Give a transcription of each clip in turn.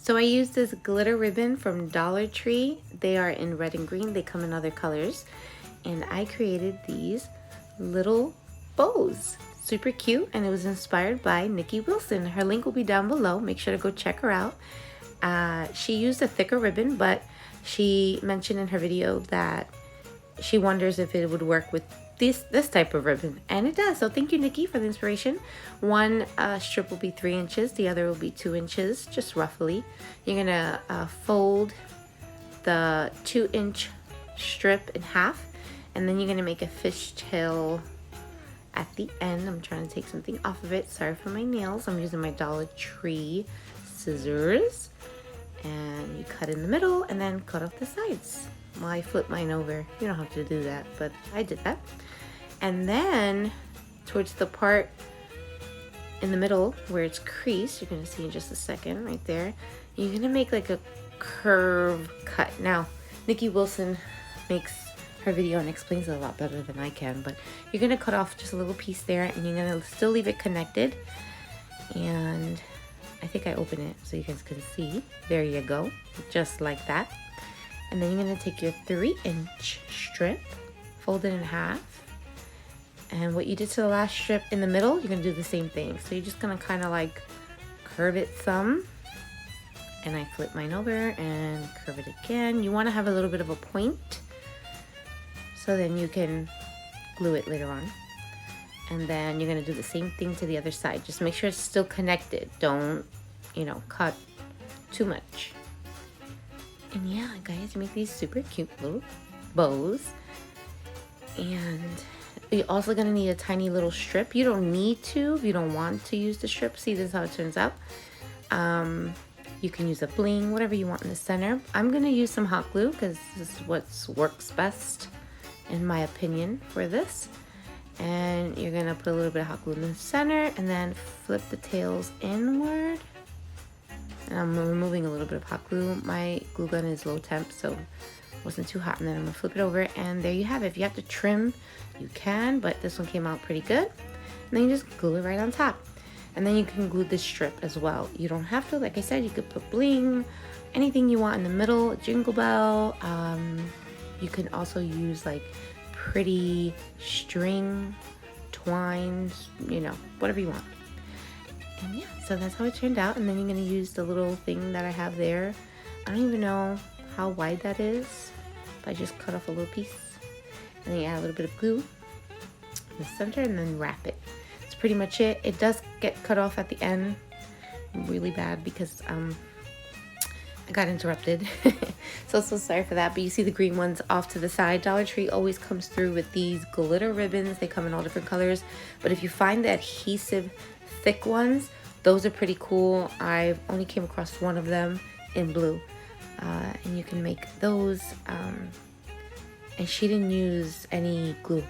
So I used this glitter ribbon from Dollar Tree. They are in red and green. They come in other colors. And I created these little bows. Super cute, and it was inspired by Nikki Wilson. Her link will be down below. Make sure to go check her out. She used a thicker ribbon, but she mentioned in her video that she wonders if it would work with this type of ribbon, and it does. So thank you, Nikki, for the inspiration. One strip will be 3 inches, the other will be 2 inches, just roughly. You're gonna fold the 2-inch strip in half, and then you're gonna make a fishtail at the end. I'm trying to take something off of it. Sorry for my nails. I'm using my Dollar Tree scissors. And you cut in the middle and then cut off the sides. Well, I flipped mine over. You don't have to do that, but I did that. And then towards the part in the middle where it's creased, you're gonna see in just a second right there, you're gonna make like a curve cut. Now, Nikki Wilson makes her video and explains it a lot better than I can, but you're gonna cut off just a little piece there, and you're gonna still leave it connected. And I think I open it so you guys can see. There you go, just like that. And then you're gonna take your 3-inch strip, fold it in half, and what you did to the last strip in the middle, you're gonna do the same thing. So you're just gonna kind of like curve it some, and I flip mine over and curve it again. You want to have a little bit of a point, so then you can glue it later on. And then you're gonna do the same thing to the other side. Just make sure it's still connected. Don't, you know, cut too much. And yeah, guys, you make these super cute little bows. And you're also gonna need a tiny little strip. You don't need to if you don't want to use the strip. See, this is how it turns out. You can use a bling, whatever you want in the center. I'm gonna use some hot glue because this is what works best, in my opinion, for this. And you're gonna put a little bit of hot glue in the center and then flip the tails inward. And I'm removing a little bit of hot glue. My glue gun is low temp, so it wasn't too hot. And then I'm gonna flip it over, and there you have it. If you have to trim, you can, but this one came out pretty good. And then you just glue it right on top. And then you can glue this strip as well. You don't have to, like I said, you could put bling, anything you want in the middle, a jingle bell. You can also use like pretty string, twine, you know, whatever you want. And yeah, so that's how it turned out. And then you're gonna use the little thing that I have there. I don't even know how wide that is, but I just cut off a little piece. And then you add a little bit of glue in the center and then wrap it. That's pretty much it. It does get cut off at the end really bad because I got interrupted. So sorry for that, but you see the green ones off to the side. Dollar Tree always comes through with these glitter ribbons. They come in all different colors, but if you find the adhesive thick ones, those are pretty cool. I've only came across one of them in blue, and you can make those. And she didn't use any glue,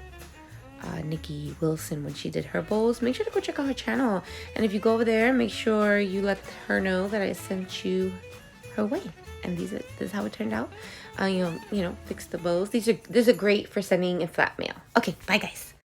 Nikki Wilson, when she did her bowls. Make sure to go check out her channel, and if you go over there, make sure you let her know that I sent you her way. And this is how it turned out. You know, fix the bows. These are great for sending in flat mail. Okay, bye guys.